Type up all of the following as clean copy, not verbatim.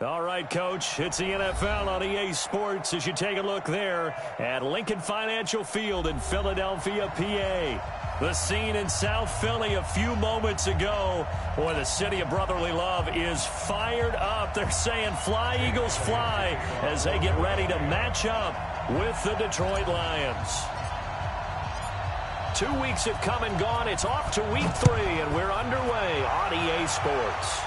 All right, Coach, it's the NFL on EA Sports as you take a look there at Lincoln Financial Field in Philadelphia, PA. The scene in South Philly a few moments ago. Boy, the city of brotherly love is fired up. They're saying fly, Eagles, fly, as they get ready to match up with the Detroit Lions. 2 weeks have come and gone. It's off to week 3, and we're underway on EA Sports.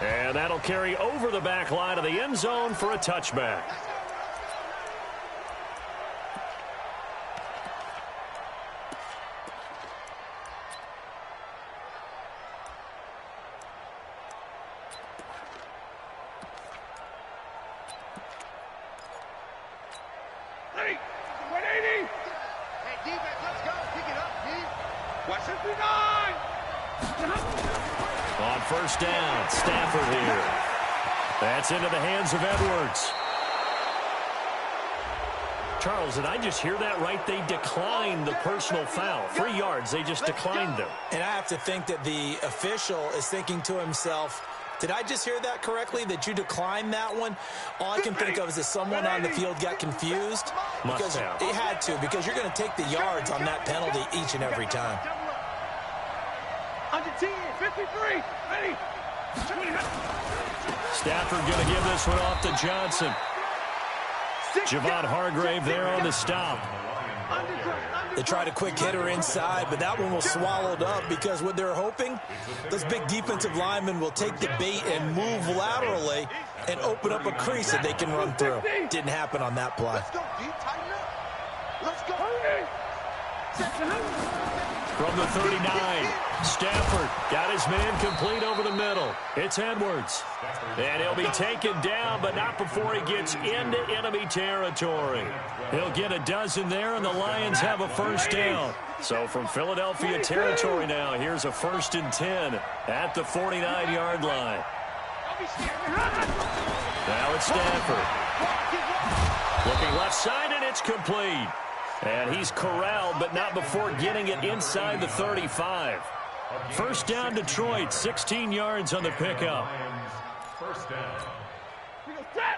And that'll carry over the back line of the end zone for a touchback. Hey, 180. Hey, defense, let's go. Pick it up, D. Watch it, 59. On first down, Stafford here. That's into the hands of Edwards. Charles, did I just hear that right? They declined the personal foul. 3 yards, they just declined them. And I have to think that the official is thinking to himself, did I just hear that correctly, that you declined that one? All I can think of is that someone on the field got confused. Because it had to, because you're going to take the yards on that penalty each and every time. Under 10, 53, ready. Stafford going to give this one off to Johnson. Javon Hargrave there on the stop. They tried a quick hitter inside, but that one was swallowed up because what they're hoping, those big defensive linemen will take the bait and move laterally and open up a crease that they can run through. Didn't happen on that play. Let's go, D. Tighten up. Let's go. From the 39, Stafford got his man complete over the middle. It's Edwards. And he'll be taken down, but not before he gets into enemy territory. He'll get a dozen there, and the Lions have a first down. So from Philadelphia territory now, here's a 1st and 10 at the 49-yard line. Now it's Stafford. Looking left side, and it's complete. And he's corralled, but not before getting it inside the 35. First down, Detroit, 16 yards on the pickup.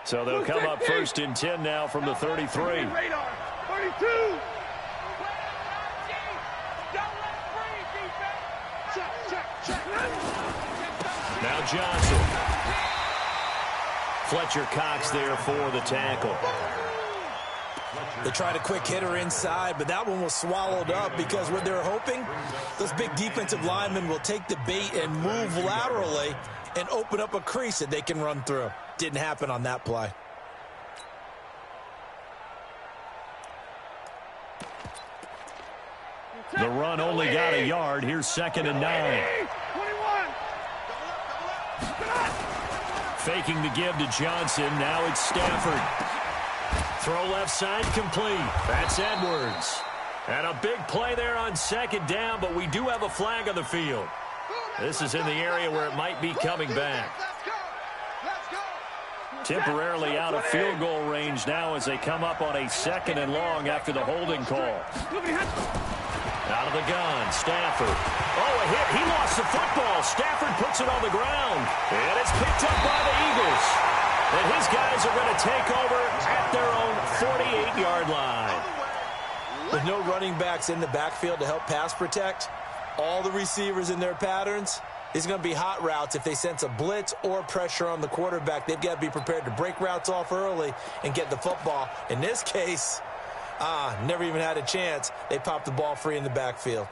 So they'll come up 1st and 10 now from the 33. 32. Now Johnson. Fletcher Cox there for the tackle. They tried a quick hitter inside, but that one was swallowed up because what they're hoping, those big defensive linemen will take the bait and move laterally and open up a crease that they can run through. Didn't happen on that play. The run only got a yard. Here's 2nd and 9. 21. Faking the give to Johnson. Now it's Stafford. Throw left side complete. That's Edwards. And a big play there on 2nd down, but we do have a flag on the field. This is in the area where it might be coming back. Temporarily out of field goal range now as they come up on a 2nd and long after the holding call. Out of the gun, Stafford. Oh, a hit. He lost the football. Stafford puts it on the ground. And it's picked up by the Eagles. And his guys are going to take over at their own 48-yard line. With no running backs in the backfield to help pass protect, all the receivers in their patterns, these are going to be hot routes. If they sense a blitz or pressure on the quarterback, they've got to be prepared to break routes off early and get the football. In this case, never even had a chance. They popped the ball free in the backfield.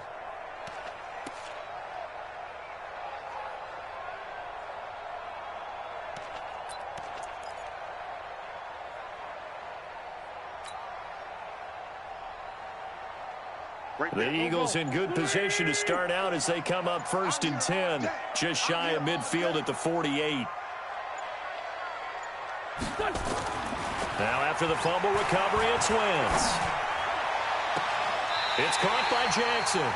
The Eagles in good position to start out as they come up 1st and 10, just shy of midfield at the 48. Now after the fumble recovery, it's Wentz. It's caught by Jackson.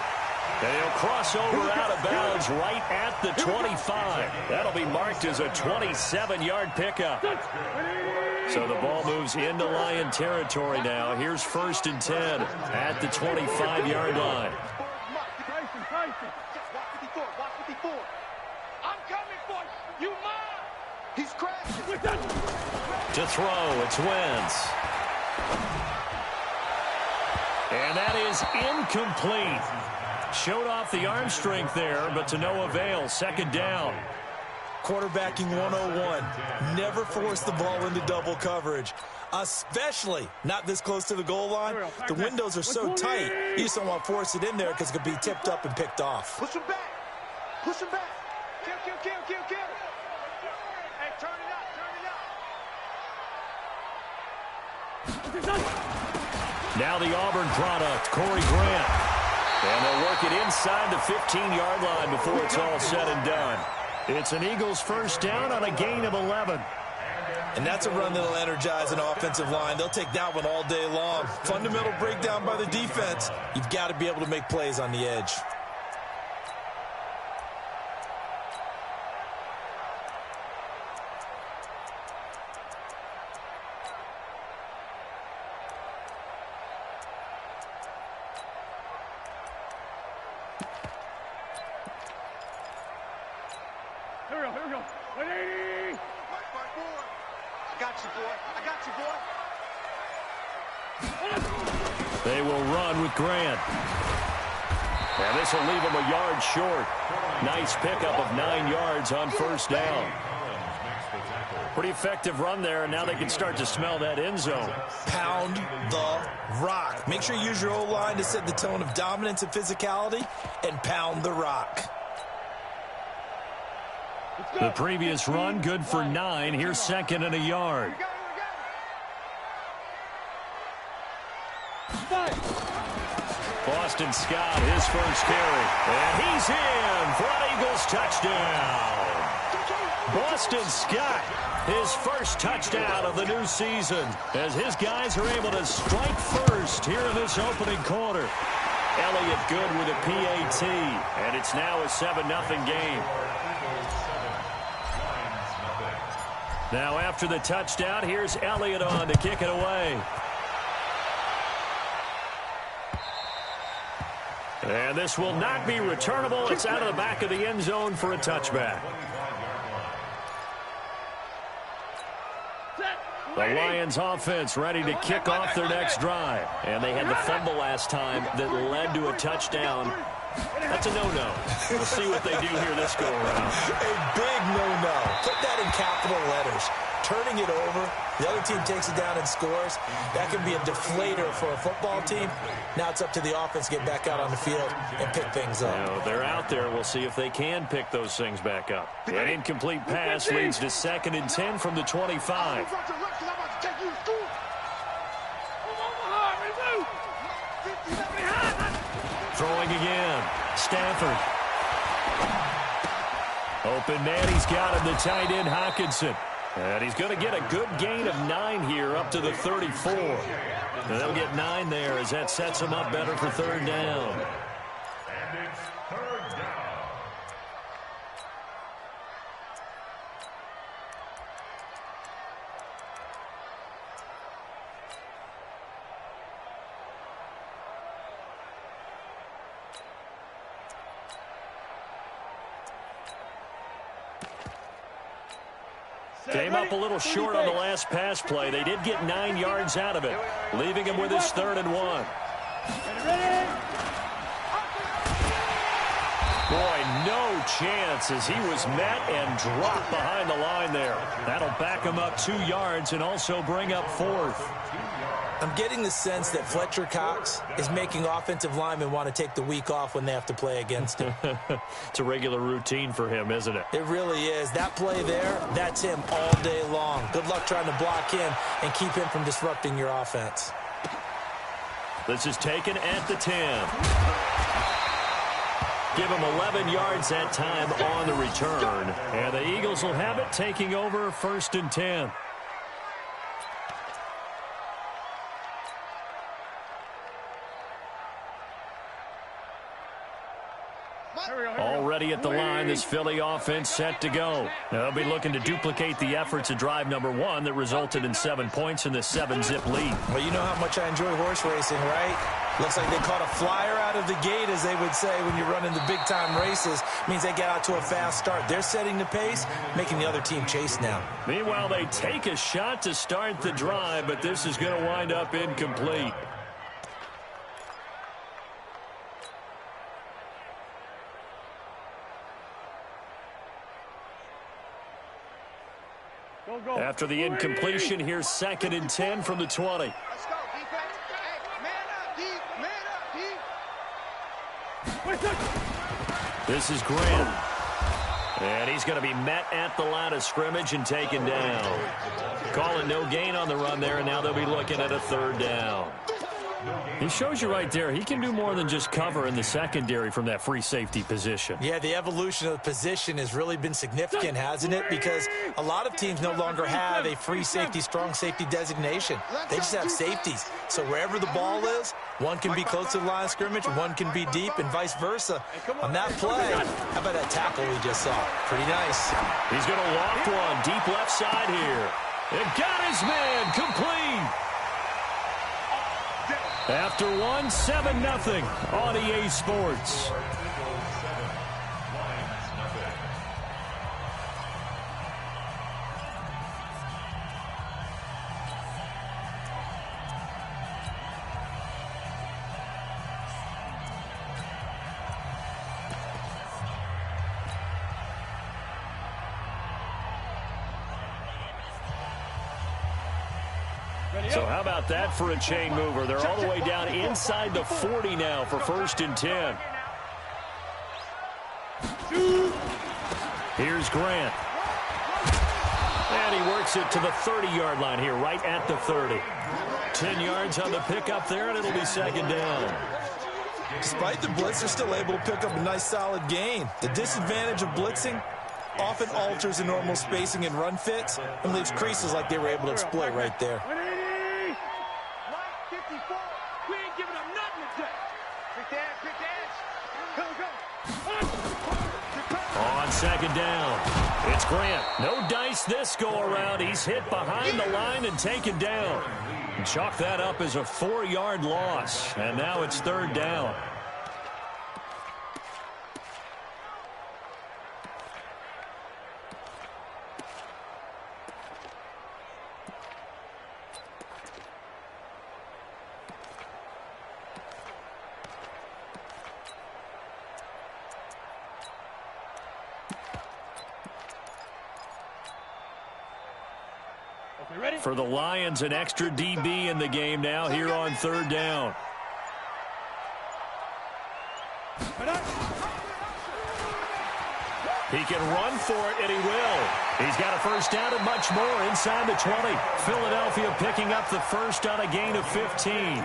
And he'll cross over out of bounds right at the 25. That'll be marked as a 27-yard pickup. So the ball moves into Lion territory now. Here's 1st and 10 at the 25-yard line. coming for you. You mine. He's crashing. To throw, it's Wentz. And that is incomplete. Showed off the arm strength there, but to no avail. Second down. Quarterbacking 101. Never force the ball into double coverage, especially not this close to the goal line. The windows are so tight, you just don't want to force it in there because it could be tipped up and picked off. Push him back. Push him back. Kill, kill, kill, kill, kill. Hey, turn it up, turn it up. Now the Auburn product, Corey Grant. And they'll work it inside the 15-yard line before it's all said and done. It's an Eagles first down on a gain of 11. And that's a run that'll energize an offensive line. They'll take that one all day long. Fundamental breakdown by the defense. You've got to be able to make plays on the edge. Here we go. 180. Right, boy. I got you, boy. They will run with Grant. And this will leave him a yard short. Nice pickup of 9 yards on first down. Pretty effective run there, and now they can start to smell that end zone. Pound the rock. Make sure you use your O-line to set the tone of dominance and physicality, and pound the rock. The previous run, good for 9. Here's second and a yard. Boston Scott, his first carry. And he's in for an Eagles touchdown. Boston Scott, his first touchdown of the new season, as his guys are able to strike first here in this opening quarter. Elliott good with a PAT, and it's now a 7-0 game. Now after the touchdown, here's Elliott on to kick it away. And this will not be returnable. It's out of the back of the end zone for a touchback. The Lions offense ready to kick off their next drive. And they had the fumble last time that led to a touchdown. That's a no-no. We'll see what they do here this go-around. A big no-no. Put that in capital letters. Turning it over, the other team takes it down and scores. That can be a deflator for a football team. Now it's up to the offense to get back out on the field and pick things up. Now, they're out there. We'll see if they can pick those things back up. An incomplete pass leads to 2nd and 10 from the 25. Throwing again. Stafford. Open man, he's got him, the tight end, Hockenson. And he's going to get a good gain of 9 here up to the 34. And they'll get 9 there as that sets him up better for third down. And it's third down. Came up a little short on the last pass play. They did get 9 yards out of it, leaving him with his 3rd and 1. Boy, no chance as he was met and dropped behind the line there. That'll back him up 2 yards and also bring up 4th. I'm getting the sense that Fletcher Cox is making offensive linemen want to take the week off when they have to play against him. It's a regular routine for him, isn't it? It really is. That play there, that's him all day long. Good luck trying to block him and keep him from disrupting your offense. This is taken at the 10. Give him 11 yards that time on the return. And the Eagles will have it, taking over 1st and 10. ready at the line. This Philly offense set to go. They'll be looking to duplicate the efforts of drive number 1 that resulted in 7 points in the 7-zip lead. Well, you know how much I enjoy horse racing, right? Looks like they caught a flyer out of the gate, as they would say when you're running the big-time races. Means they get out to a fast start. They're setting the pace, making the other team chase now. Meanwhile, they take a shot to start the drive, but this is going to wind up incomplete. After the incompletion, here's 2nd and 10 from the 20. Let's go, defense. Hey, man up, D. Man up, D. This is Grant. And he's going to be met at the line of scrimmage and taken down. Calling no gain on the run there, and now they'll be looking at a 3rd down. He shows you right there, he can do more than just cover in the secondary from that free safety position. Yeah, the evolution of the position has really been significant, hasn't it? Because a lot of teams no longer have a free safety, strong safety designation. They just have safeties. So wherever the ball is, one can be close to the line of scrimmage, one can be deep, and vice versa. On that play, how about that tackle we just saw? Pretty nice. He's going to loft one deep left side here. And got his man complete. After 7-0 on EA Sports. So how about that for a chain mover? They're all the way down inside the 40 now for 1st and 10. Here's Grant. And he works it to the 30-yard line here, right at the 30. 10 yards on the pickup there, and it'll be 2nd down. Despite the blitz, they're still able to pick up a nice solid gain. The disadvantage of blitzing often alters the normal spacing and run fits and leaves creases like they were able to exploit right there. On 2nd down, it's Grant. No dice this go-around. He's hit behind the line and taken down. Chalk that up as a 4-yard loss, and now it's 3rd down. For the Lions, an extra DB in the game now here on 3rd down. He can run for it, and he will. He's got a 1st down and much more inside the 20. Philadelphia picking up the 1st on a gain of 15.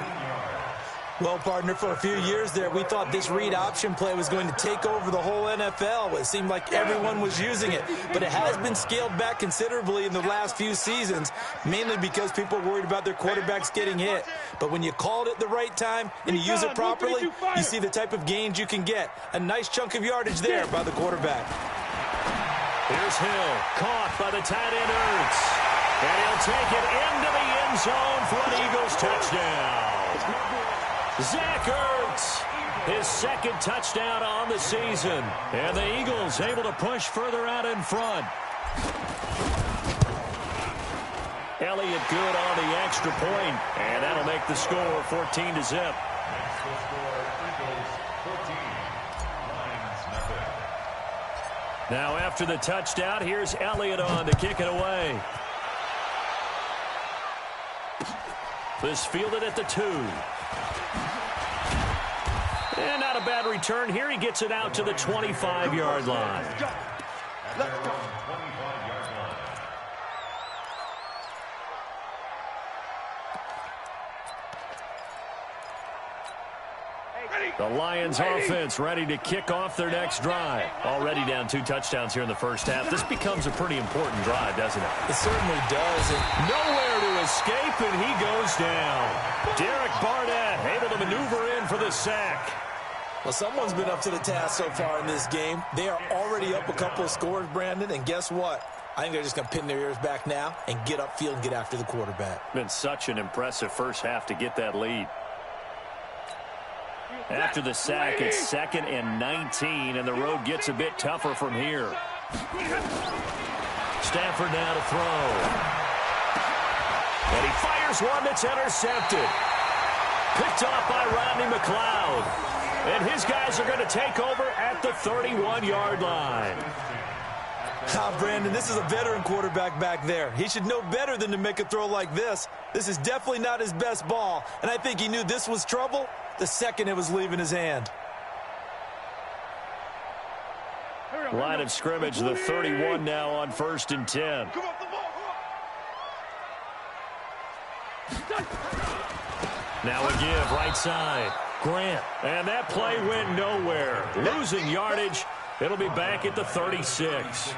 Well, partner, for a few years there, we thought this read option play was going to take over the whole NFL. It seemed like everyone was using it, but it has been scaled back considerably in the last few seasons, mainly because people are worried about their quarterbacks getting hit. But when you called it the right time and you use it properly, you see the type of gains you can get. A nice chunk of yardage there by the quarterback. Here's Hill, caught by the tight end Ertz. And he'll take it into the end zone for an Eagles touchdown. Zach Ertz, his 2nd touchdown on the season. And the Eagles able to push further out in front. Elliott good on the extra point, and that'll make the score 14-0. Now after the touchdown, here's Elliott on to kick it away. This fielded at the 2. And not a bad return here. He gets it out to the 25-yard line. Let's go. The Lions offense ready to kick off their next drive. Already down 2 touchdowns here in the 1st half. This becomes a pretty important drive, doesn't it? It certainly does. Nowhere to escape, and he goes down. Derek Barnett able to maneuver in for the sack. Well, someone's been up to the task so far in this game. They are already up a couple of scores, Brandon, and guess what? I think they're just going to pin their ears back now and get upfield and get after the quarterback. Been such an impressive first half to get that lead. After the sack, it's 2nd and 19, and the road gets a bit tougher from here. Stafford now to throw. And he fires one that's intercepted. Picked off by Rodney McLeod. And his guys are going to take over at the 31-yard line. Brandon, this is a veteran quarterback back there. He should know better than to make a throw like this. This is definitely not his best ball, and I think he knew this was trouble the second it was leaving his hand. Line of scrimmage, the 31 now on 1st and 10. Now a give, right side. Grant, and that play went nowhere. Losing yardage. It'll be back at the 36.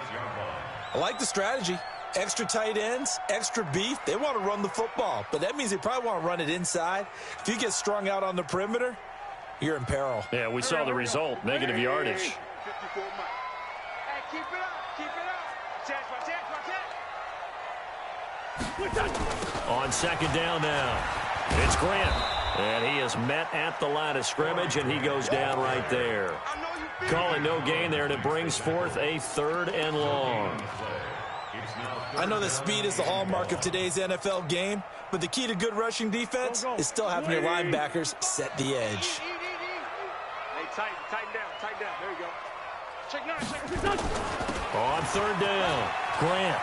I like the strategy. Extra tight ends, extra beef. They want to run the football, but that means they probably want to run it inside. If you get strung out on the perimeter, you're in peril. Yeah, we saw the result, negative yardage. Hey, keep it up, keep it up. On 2nd down now. It's Grant. And he is met at the line of scrimmage, and he goes down right there. Calling no gain there, and it brings forth a 3rd and long. I know that speed is the hallmark of today's NFL game, but the key to good rushing defense is still having your linebackers set the edge. Hey, tighten down. There you go. Check 9. On 3rd down, Grant.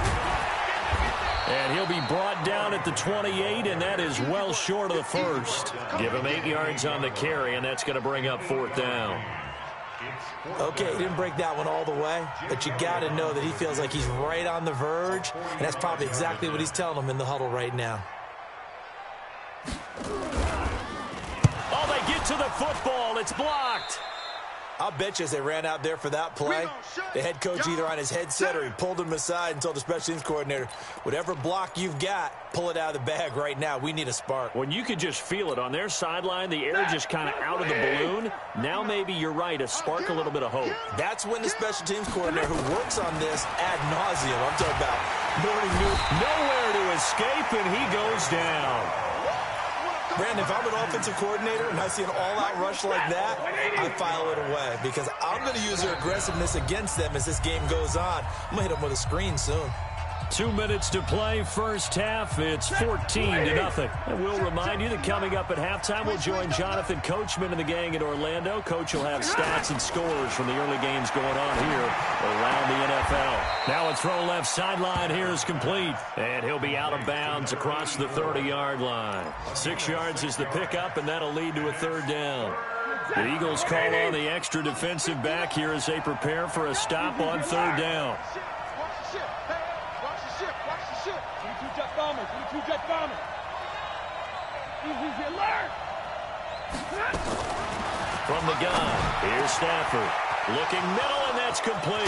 And he'll be brought down at the 28, and that is well short of the first. Give him 8 yards on the carry, and that's going to bring up 4th down. Okay, he didn't break that one all the way, but you got to know that he feels like he's right on the verge, and that's probably exactly what he's telling them in the huddle right now. Oh, they get to the football. It's blocked. I'll bet you as they ran out there for that play, the head coach either on his headset or he pulled him aside and told the special teams coordinator, whatever block you've got, pull it out of the bag right now. We need a spark. When you could just feel it on their sideline, the air just kind of out of the balloon. Now maybe you're right, a spark, a little bit of hope. That's when the special teams coordinator who works on this ad nauseum, I'm talking about morning news. Nowhere to escape, and he goes down. Brandon, if I'm an offensive coordinator and I see an all-out rush like that, I file it away because I'm going to use their aggressiveness against them as this game goes on. I'm going to hit them with a screen soon. 2 minutes to play, first half. It's 14-0. And we'll remind you that coming up at halftime, we'll join Jonathan Coachman and the gang in Orlando. Coach will have stats and scores from the early games going on here around the NFL. Now a throw left sideline here is complete. And he'll be out of bounds across the 30-yard line. 6 yards is the pickup, and that'll lead to a 3rd down. The Eagles call on the extra defensive back here as they prepare for a stop on 3rd down. From the gun, here's Stafford. Looking middle, and that's complete.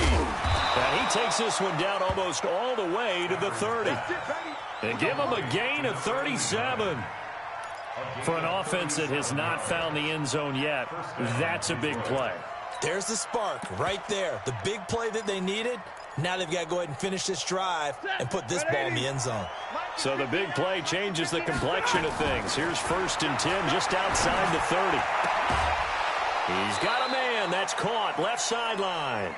And he takes this one down almost all the way to the 30. And give him a gain of 37. For an offense that has not found the end zone yet, that's a big play. There's the spark right there. The big play that they needed. Now they've got to go ahead and finish this drive and put this ball in the end zone. So the big play changes the complexion of things. Here's 1st and 10 just outside the 30. He's got a man. That's caught. Left sideline.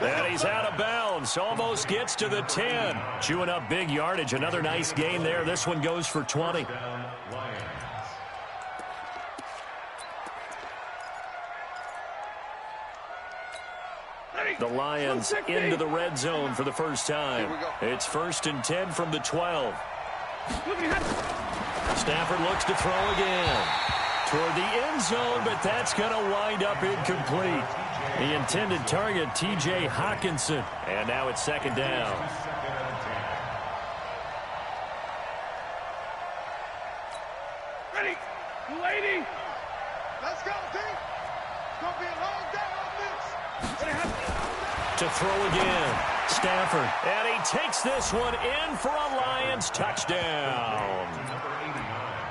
And he's out of bounds. Almost gets to the 10. Chewing up big yardage. Another nice gain there. This one goes for 20. The Lions into the red zone for the first time. It's 1st and 10 from the 12. Stafford looks to throw again. Toward the end zone, but that's going to wind up incomplete. The intended target, T.J. Hawkinson. And now it's 2nd down. Ready, 280. Let's go, team. It's going to be a long day on this. To throw again, Stafford. And he takes this one in for a Lions touchdown.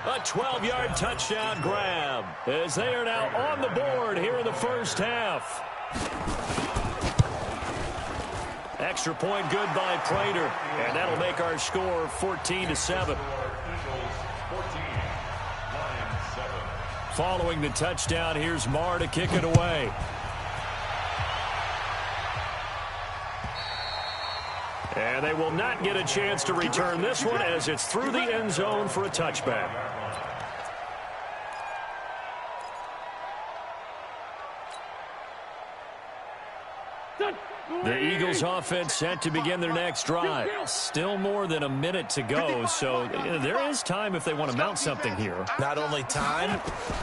A 12-yard touchdown grab as they are now on the board here in the first half. Extra point good by Prater, and that'll make our score 14-7. Following the touchdown, here's Marr to kick it away. And they will not get a chance to return this one as it's through the end zone for a touchback. The Eagles offense set to begin their next drive. Still more than a minute to go, so there is time if they want to mount something here. Not only time,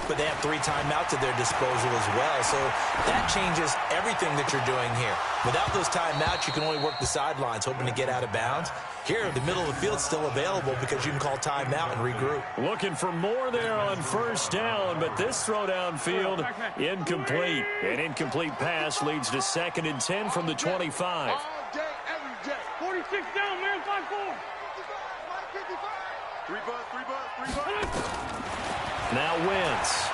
but they have 3 timeouts at their disposal as well, so that changes everything that you're doing here. Without those timeouts, you can only work the sidelines, hoping to get out of bounds. Here, the middle of the field's still available because you can call timeout and regroup. Looking for more there on first down, but this throw downfield incomplete. An incomplete pass leads to 2nd and 10 from the 25. All day, every day. 46 down, man, 5-4. 3 bucks. Now Wentz.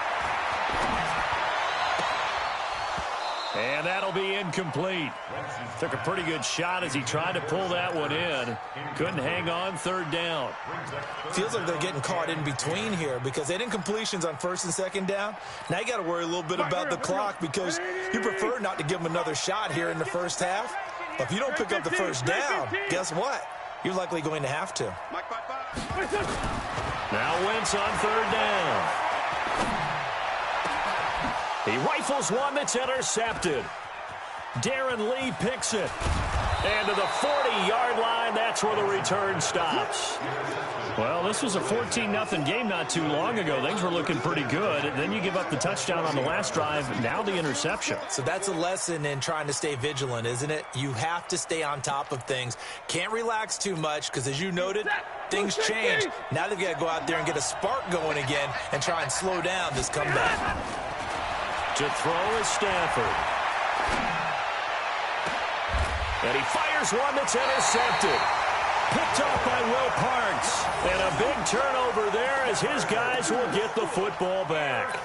And that'll be incomplete. Took a pretty good shot as he tried to pull that one in. Couldn't hang on 3rd down. Feels like they're getting caught in between here because they didn't completions on 1st and 2nd down. Now you got to worry a little bit about the clock because you prefer not to give them another shot here in the first half. But if you don't pick up the first down, guess what? You're likely going to have to. Now Wentz on 3rd down. He rifles one that's intercepted. Darren Lee picks it. And to the 40-yard line, that's where the return stops. Well, this was a 14-0 game not too long ago. Things were looking pretty good. Then you give up the touchdown on the last drive. Now the interception. So that's a lesson in trying to stay vigilant, isn't it? You have to stay on top of things. Can't relax too much because, as you noted, things change. Now they've got to go out there and get a spark going again and try and slow down this comeback. To throw is Stafford. And he fires one that's intercepted. Picked off by Will Parks. And a big turnover there as his guys will get the football back.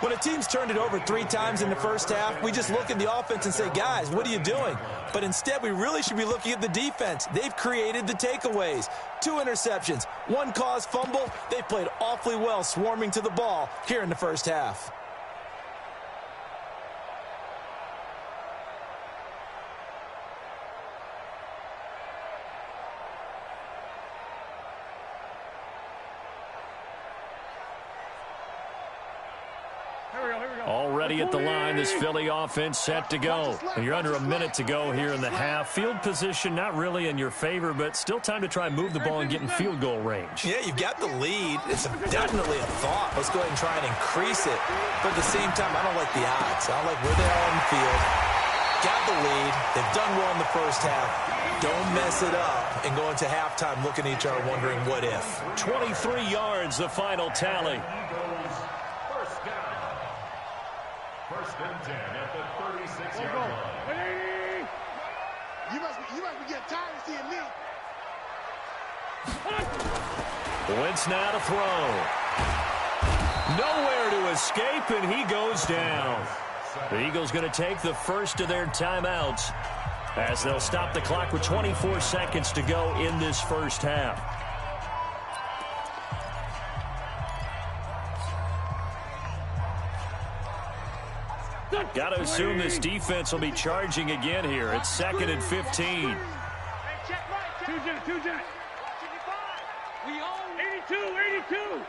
When a team's turned it over 3 times in the first half, we just look at the offense and say, guys, what are you doing? But instead, we really should be looking at the defense. They've created the takeaways. 2 interceptions, 1 caused fumble. They played awfully well swarming to the ball here in the first half. Already at the line, this Philly offense set to go. And you're under a minute to go here in the half. Field position not really in your favor, but still time to try and move the ball and get in field goal range. Yeah, you've got the lead. It's definitely a thought. Let's go ahead and try and increase it. But at the same time, I don't like the odds. I don't like where they are on the field. Got the lead. They've done well in the first half. Don't mess it up and go into halftime looking at each other wondering what if. 23 yards, the final tally. First and 10 at the 36-yard line. You must be getting tired of seeing me. Wentz now to throw. Nowhere to escape, and he goes down. The Eagles going to take the first of their timeouts as they'll stop the clock with 24 seconds to go in this first half. Got to assume this defense will be charging again here. It's 2nd and 15. We own 82.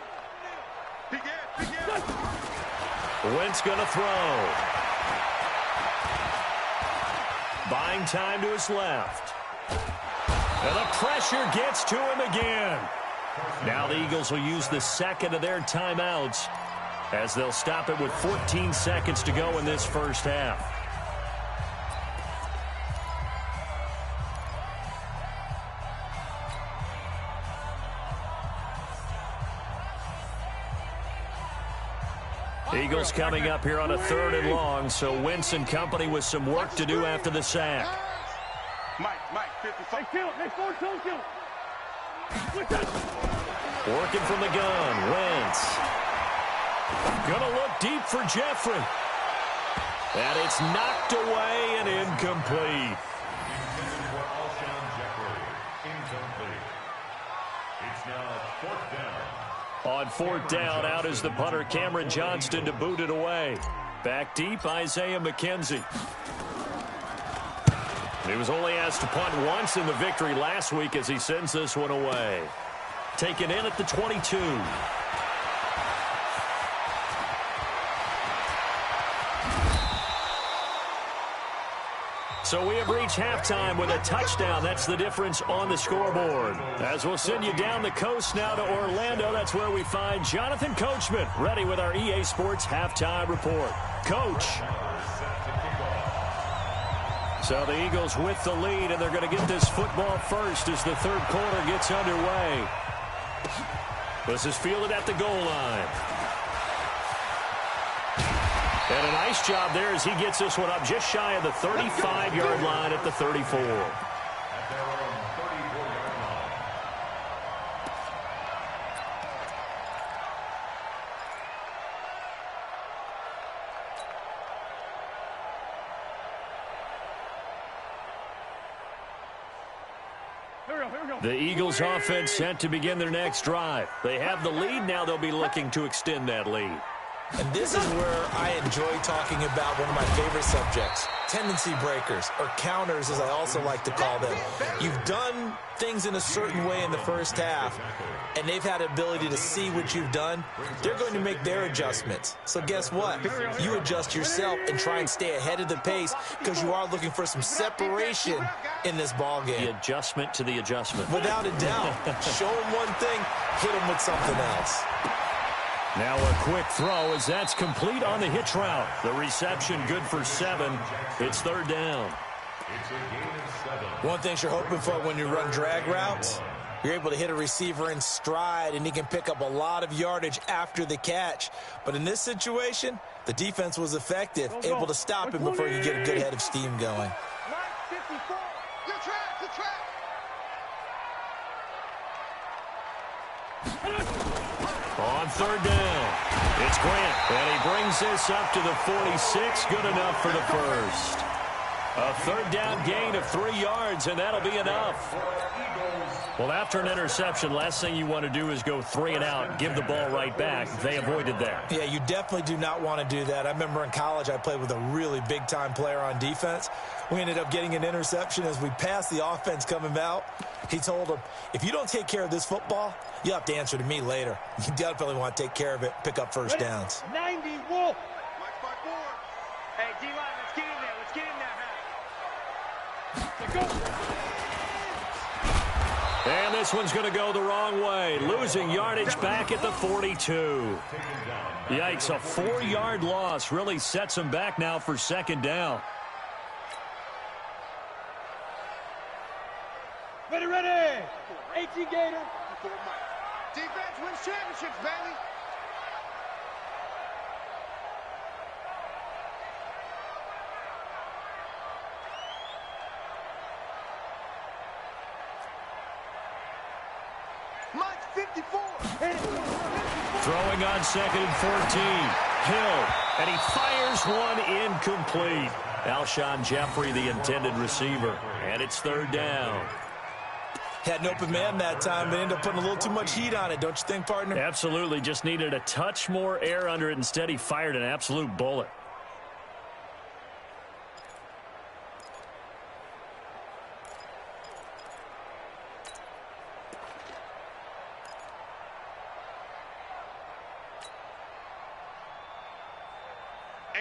Wentz going to throw. Buying time to his left. And the pressure gets to him again. Now the Eagles will use the 2nd of their timeouts as they'll stop it with 14 seconds to go in this first half. Eagles coming up here on a 3rd and long, so Wentz and company with some work to do after the sack. Mike, 55. Next kill. Working from the gun, Wentz. Gonna look deep for Jeffrey. And it's knocked away and incomplete. It's now 4th down. On 4th down, out is the punter Cameron Johnston to boot it away. Back deep, Isaiah McKenzie. He was only asked to punt once in the victory last week as he sends this one away. Taken in at the 22. So we have reached halftime with a touchdown. That's the difference on the scoreboard. As we'll send you down the coast now to Orlando, that's where we find Jonathan Coachman, ready with our EA Sports halftime report. Coach. So the Eagles with the lead, and they're going to get this football first as the third quarter gets underway. This is fielded at the goal line. And a nice job there as he gets this one up just shy of the 35-yard line at the 34. At their own 34-yard line. The Eagles offense set to begin their next drive. They have the lead. Now they'll be looking to extend that lead. And this is where I enjoy talking about one of my favorite subjects, tendency breakers, or counters as I also like to call them. You've done things in a certain way in the first half, and they've had the ability to see what you've done. They're going to make their adjustments. So guess what? You adjust yourself and try and stay ahead of the pace because you are looking for some separation in this ball game. The adjustment to the adjustment. Without a doubt. Show them one thing, hit them with something else. Now a quick throw as that's complete on the hitch route. The reception good for 7. It's 3rd down. It's a gain of 7. One thing you're hoping for when you run drag routes, you're able to hit a receiver in stride, and he can pick up a lot of yardage after the catch. But in this situation, the defense was effective, able to stop him before you get a good head of steam going. 54. Your track, your track. On 3rd down, it's Grant, and he brings this up to the 46. Good enough for the first. A 3rd down gain of 3 yards, and that'll be enough. Well, after an interception, last thing you want to do is go 3 and out, give the ball right back. They avoided that. Yeah, you definitely do not want to do that. I remember in college I played with a really big-time player on defense. We ended up getting an interception as we passed the offense coming out. He told him, if you don't take care of this football, you have to answer to me later. You definitely want to take care of it, pick up first downs. 90, Wolf. Hey, D-line, let's get in there. Let's get in there, man. And this one's going to go the wrong way. Losing yardage back at the 42. Yikes, a 4-yard loss really sets them back now for 2nd down. Ready. 18 Gator. Defense wins championships, baby. Mike's 54. Throwing on 2nd and 14. Hill, and he fires one incomplete. Alshon Jeffrey, the intended receiver, and it's 3rd down. Had an open man that time, but ended up putting a little too much heat on it, don't you think, partner? Absolutely, just needed a touch more air under it. Instead, he fired an absolute bullet.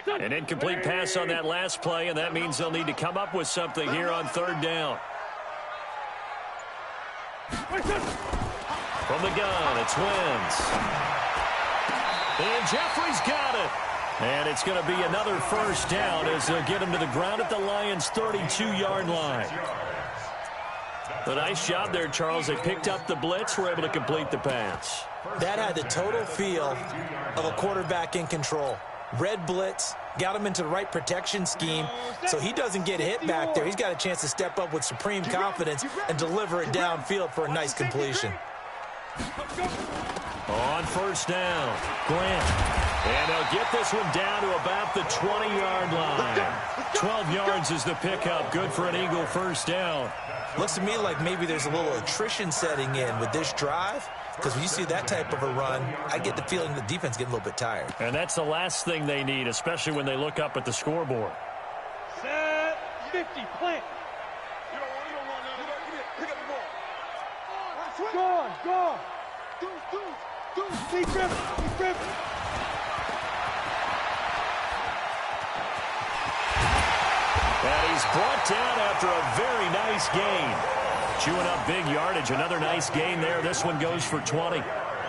An incomplete pass on that last play, and that means they'll need to come up with something here on 3rd down. From the gun, it's Wentz. And Jeffrey's got it. And it's going to be another first down as they'll get him to the ground at the Lions' 32-yard line. A nice job there, Charles. They picked up the blitz, were able to complete the pass. That had the total feel of a quarterback in control. Red blitz, got him into the right protection scheme, so he doesn't get hit back there. He's got a chance to step up with supreme confidence and deliver it downfield for a nice completion. On first down, Grant. And they'll get this one down to about the 20-yard line. 12 yards is the pickup. Good for an Eagle first down. Looks to me like maybe there's a little attrition setting in with this drive, because when you see that type of a run, I get the feeling the defense getting a little bit tired. And that's the last thing they need, especially when they look up at the scoreboard. Set 50, plant. You don't want that. Pick up the ball. Go on, go on. Deuce. Keep dribbling. And he's brought down after a very nice gain. Chewing up big yardage. Another nice gain there. This one goes for 20.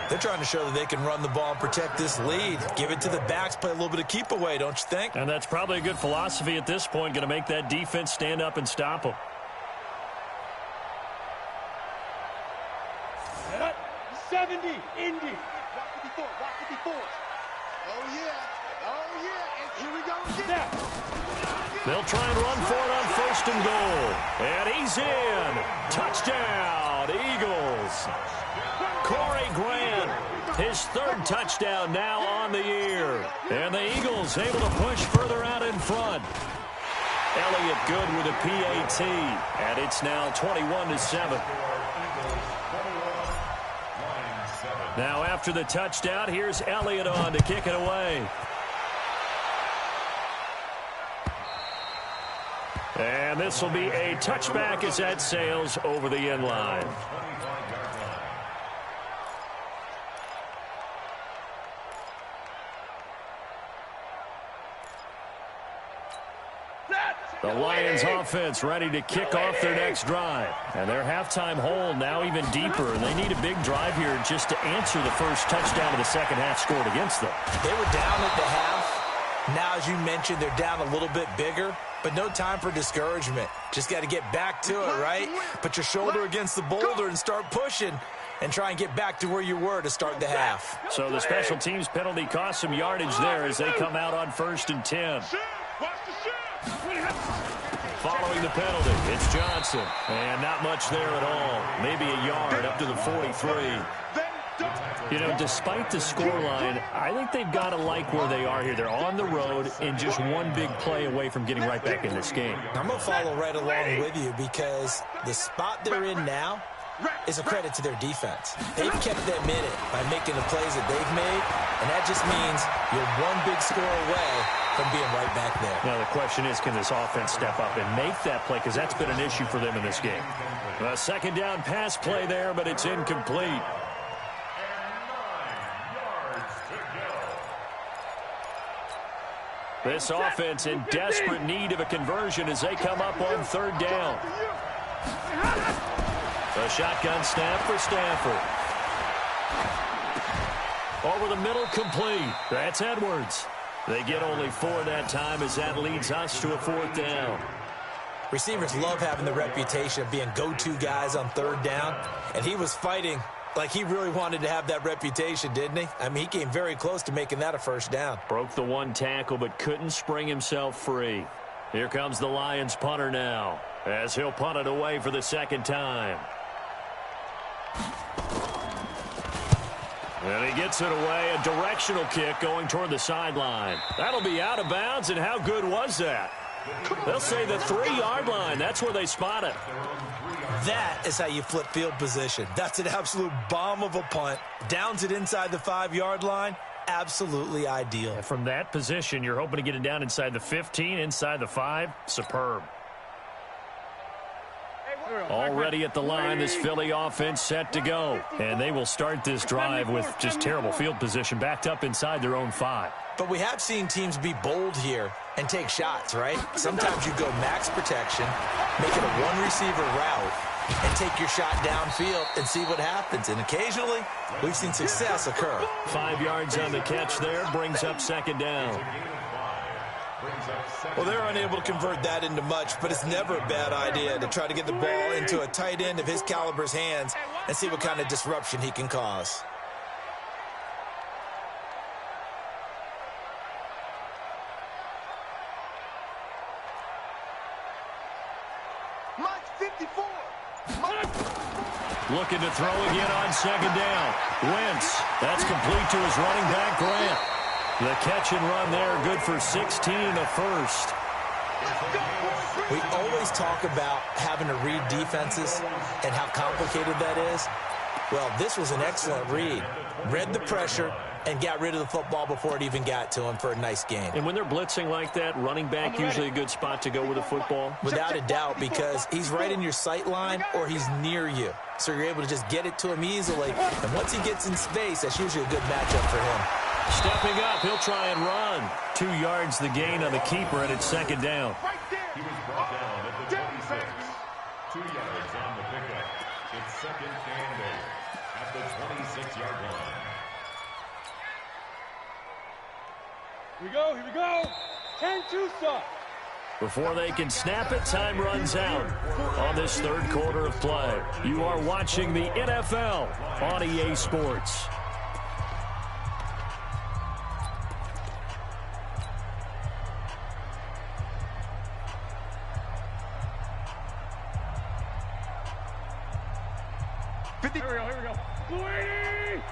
They're trying to show that they can run the ball and protect this lead. Give it to the backs, play a little bit of keep away, don't you think? And that's probably a good philosophy at this point. Going to make that defense stand up and stop them. 70, Indy. Rock 54. Oh, yeah. And here we go again. They'll try and run for it on first and goal. And he's in. Touchdown, Eagles. Corey Grant, his third touchdown now on the year. And the Eagles able to push further out in front. Elliott good with a PAT. And it's now 21-7. Now after the touchdown, here's Elliott on to kick it away. And this will be a touchback as that sails over the end line. The Lions offense ready to kick off their next drive. And their halftime hole now even deeper. And they need a big drive here just to answer the first touchdown of the second half scored against them. They were down at the half. Now, as you mentioned, they're down a little bit bigger. But no time for discouragement. Just got to get back to it, right? Put your shoulder against the boulder and start pushing. And try and get back to where you were to start the half. So the special teams penalty cost some yardage there as they come out on 1st and 10. Following the penalty, it's Johnson. And not much there at all. Maybe a yard up to the 43. You know, despite the scoreline, I think they've got to like where they are here. They're on the road and just one big play away from getting right back in this game. I'm going to follow right along with you because the spot they're in now is a credit to their defense. They've kept them in it by making the plays that they've made, and that just means you're one big score away from being right back there. Now the question is, can this offense step up and make that play, because that's been an issue for them in this game. A second down pass play there, but it's incomplete. This offense in desperate need of a conversion as they come up on 3rd down. A shotgun snap for Stanford. Over the middle, complete. That's Edwards. They get only 4 that time as that leads us to a 4th down. Receivers love having the reputation of being go-to guys on 3rd down, and he was fighting like he really wanted to have that reputation, didn't he? I mean, he came very close to making that a 1st down. Broke the one tackle, but couldn't spring himself free. Here comes the Lions punter now, as he'll punt it away for the 2nd time. And he gets it away, a directional kick going toward the sideline. That'll be out of bounds, and how good was that? They'll say the 3-yard line. That's where they spot it. That is how you flip field position. That's an absolute bomb of a punt. Downs it inside the 5-yard line. Absolutely ideal. And from that position, you're hoping to get it down inside the 15, inside the 5. Superb. Already at the line, this Philly offense set to go. And they will start this drive with just terrible field position, backed up inside their own 5. But we have seen teams be bold here and take shots, right? Sometimes you go max protection, make it a one-receiver route, and take your shot downfield and see what happens. And occasionally, we've seen success occur. 5 yards on the catch there, brings up 2nd down. Well, they're unable to convert that into much, but it's never a bad idea to try to get the ball into a tight end of his caliber's hands and see what kind of disruption he can cause. Mike 54. looking to throw again on second down. Wentz, that's complete to his running back, Grant. The catch and run there, good for 16 and a first. We always talk about having to read defenses and how complicated that is. Well, this was an excellent read. Read the pressure and got rid of the football before it even got to him for a nice gain. And when they're blitzing like that, running back usually a good spot to go with the football? Without a doubt, because he's right in your sight line or he's near you. So you're able to just get it to him easily. And once he gets in space, that's usually a good matchup for him. Stepping up, he'll try and run. 2 yards the gain on the keeper, and it's second down. He was brought down at the 26. 2 yards on the pickup. It's second and 8 at the 26-yard line. Here we go. 10-2 stop. Before they can snap it, time runs out on this third quarter of play. You are watching the NFL on EA Sports. Here we go. 280!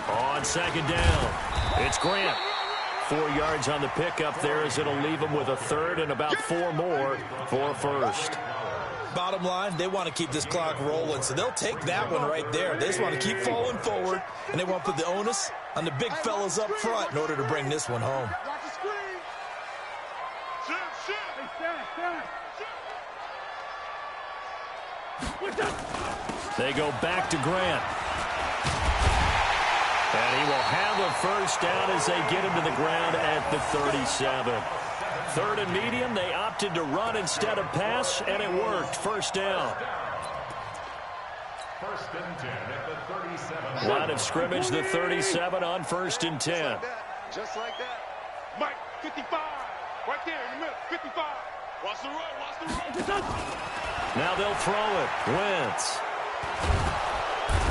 On second down, it's Grant. 4 yards on the pickup there as it'll leave him with a third and about 4 more for first. Bottom line, they want to keep this clock rolling, so they'll take that one right there. They just want to keep falling forward, and they want to put the onus on the big fellas up front in order to bring this one home. Watch the screen. They go back to Grant. And he will have a first down as they get him to the ground at the 37. Third and medium, they opted to run instead of pass, and it worked. First down. First and 10 at the 37. Line of scrimmage, the 37 on first and 10. Just like that. Mike, 55. Right there in the middle, 55. Watch the run. Now they'll throw it. Wentz.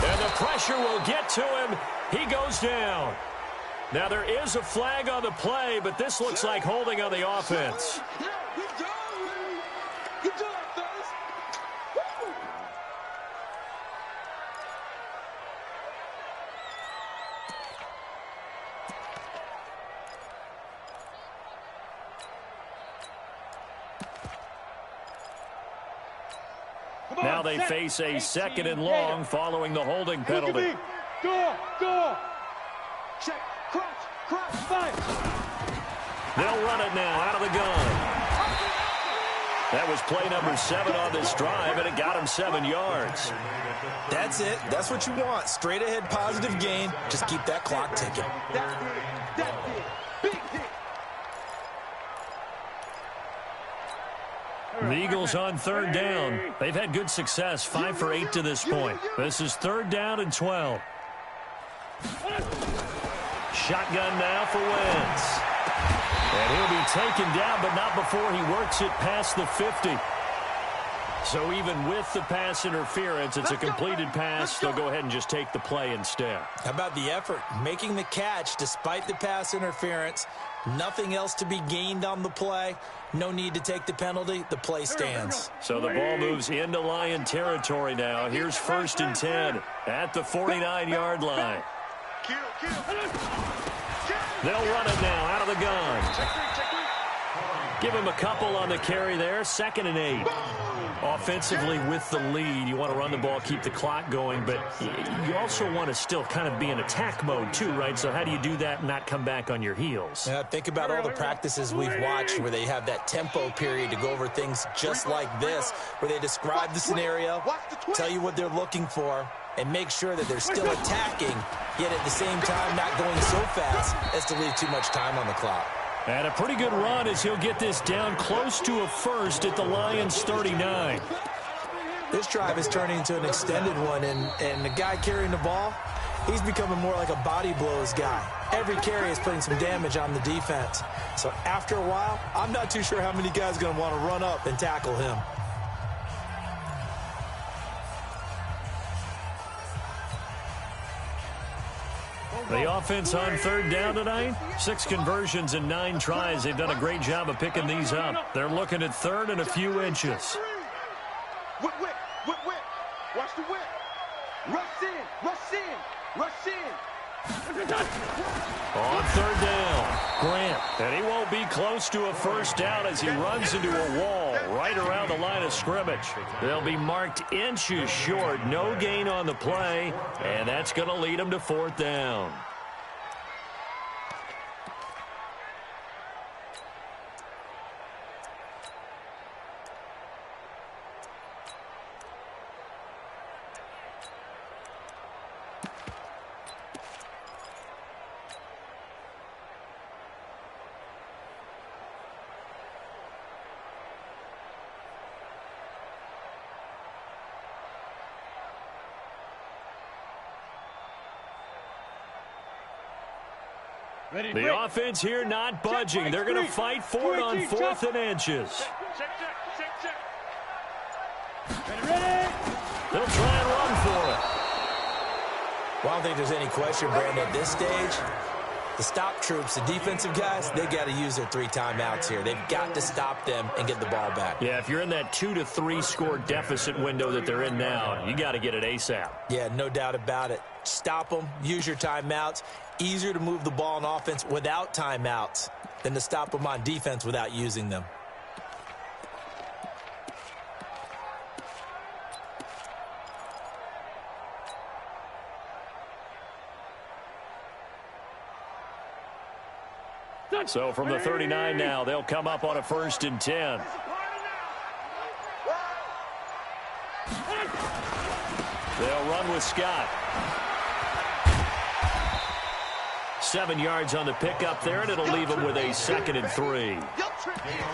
And the pressure will get to him. He goes down. Now there is a flag on the play, but this looks like holding on the offense. Good job, fellas. Now they face a second and long following the holding penalty. Go. Check. Crouch. Fire. They'll run it now out of the gun. That was play number 7 on this drive, and it got him 7 yards. That's it. That's what you want. Straight ahead positive gain. Just keep that clock ticking. That's it. Big hit. The Eagles on third down. They've had good success, 5 for 8 to this point. This is third down and 12. Shotgun now for Wentz. And he'll be taken down, but not before he works it past the 50. So even with the pass interference, it's a completed pass. They'll go ahead and just take the play instead. How about the effort? Making the catch despite the pass interference. Nothing else to be gained on the play. No need to take the penalty. The play stands. So the ball moves into Lion territory now. Here's first and 10 at the 49-yard line. They'll run it now out of the gun. Give him a couple on the carry there. Second and 8. Offensively with the lead, you want to run the ball, keep the clock going, but you also want to still kind of be in attack mode too, right? So how do you do that and not come back on your heels? Yeah, think about all the practices we've watched where they have that tempo period to go over things just like this, where they describe the scenario, tell you what they're looking for, and make sure that they're still attacking, yet at the same time not going so fast as to leave too much time on the clock. And a pretty good run as he'll get this down close to a first at the Lions 39. This drive is turning into an extended one, and the guy carrying the ball, he's becoming more like a body blows guy. Every carry is putting some damage on the defense. So after a while, I'm not too sure how many guys are going to want to run up and tackle him. The offense on third down tonight, 6 conversions and 9 tries. They've done a great job of picking these up. They're looking at third and a few inches. Whip. Watch the whip. Rush in. On third down, Grant. And he won't be close to a first down as he runs into a wall right around the line of scrimmage. They'll be marked inches short. No gain on the play, and that's going to lead them to fourth down. The offense here not budging. They're going to fight for it on 4th and inches. They'll try and run for it. Well, I don't think there's any question, Brandon, at this stage, the stop troops, the defensive guys, they got to use their 3 timeouts here. They've got to stop them and get the ball back. Yeah, if you're in that 2 to 3 score deficit window that they're in now, you got to get it ASAP. Yeah, no doubt about it. Stop them, use your timeouts. Easier to move the ball on offense without timeouts than to stop them on defense without using them. So from the 39 now, they'll come up on a 1st and 10. They'll run with Scott. 7 yards on the pickup there, and it'll leave them with a 2nd and 3.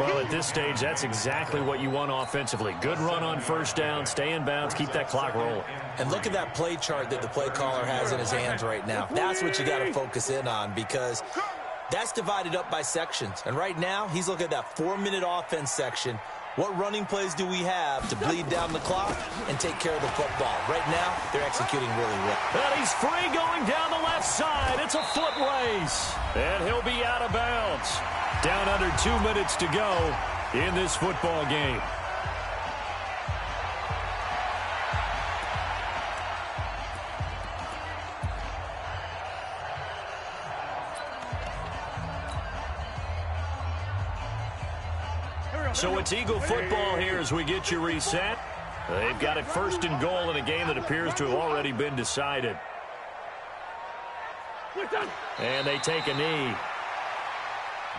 Well, at this stage, that's exactly what you want offensively. Good run on first down, stay in bounds, keep that clock rolling. And look at that play chart that the play caller has in his hands right now. That's what you got to focus in on, because that's divided up by sections. And right now, he's looking at that 4-minute offense section. What running plays do we have to bleed down the clock and take care of the football? Right now, they're executing really well. And he's free going down the left side. It's a foot race. And he'll be out of bounds. Down under 2 minutes to go in this football game. So it's Eagle football here as we get you reset. They've got it 1st and goal in a game that appears to have already been decided. And they take a knee.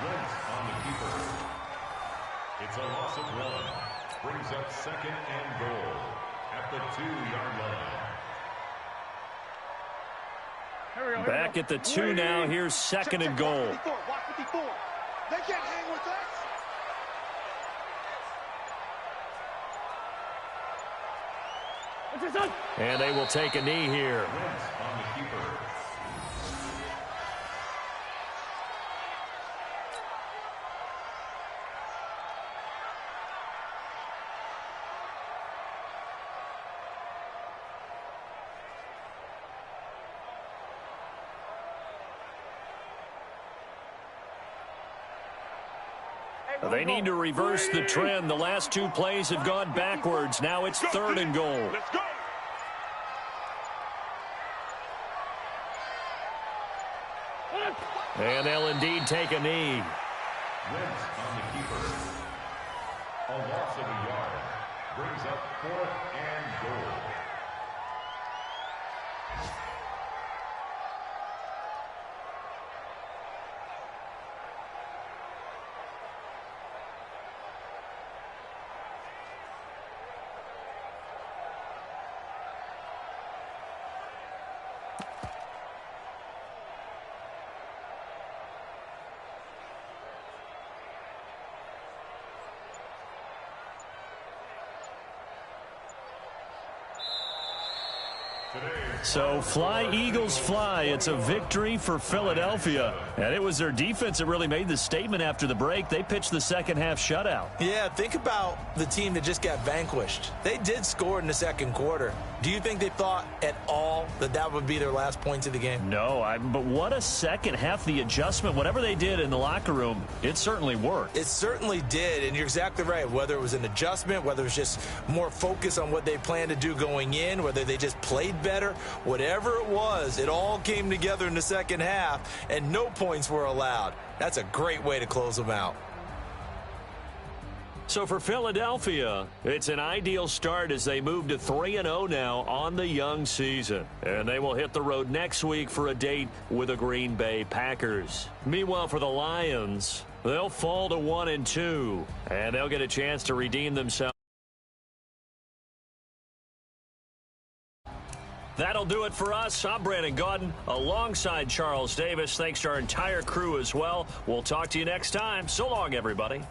On the keeper. It's a loss of 1. Brings up 2nd and goal at the 2-yard line. Back at the 2 now. Here's 2nd and goal. Watch 54. They can't hang with us. And they will take a knee here. On the keeper. They need to reverse the trend. The last 2 plays have gone backwards. Now it's 3rd and goal. Let's go. And they'll indeed take a knee. Wentz on the keeper. A loss of a yard. Brings up 4th and goal. So fly, Eagles, fly. It's a victory for Philadelphia. And it was their defense that really made the statement after the break. They pitched the second half shutout. Yeah, think about the team that just got vanquished. They did score in the second quarter. Do you think they thought at all that that would be their last points of the game? No, but what a second half. The adjustment, whatever they did in the locker room, it certainly worked. It certainly did, and you're exactly right. Whether it was an adjustment, whether it was just more focus on what they planned to do going in, whether they just played better, whatever it was, it all came together in the second half, and no points were allowed. That's a great way to close them out. So for Philadelphia, it's an ideal start as they move to 3-0 now on the young season. And they will hit the road next week for a date with the Green Bay Packers. Meanwhile, for the Lions, they'll fall to 1-2, and they'll get a chance to redeem themselves. That'll do it for us. I'm Brandon Gaudin alongside Charles Davis. Thanks to our entire crew as well. We'll talk to you next time. So long, everybody.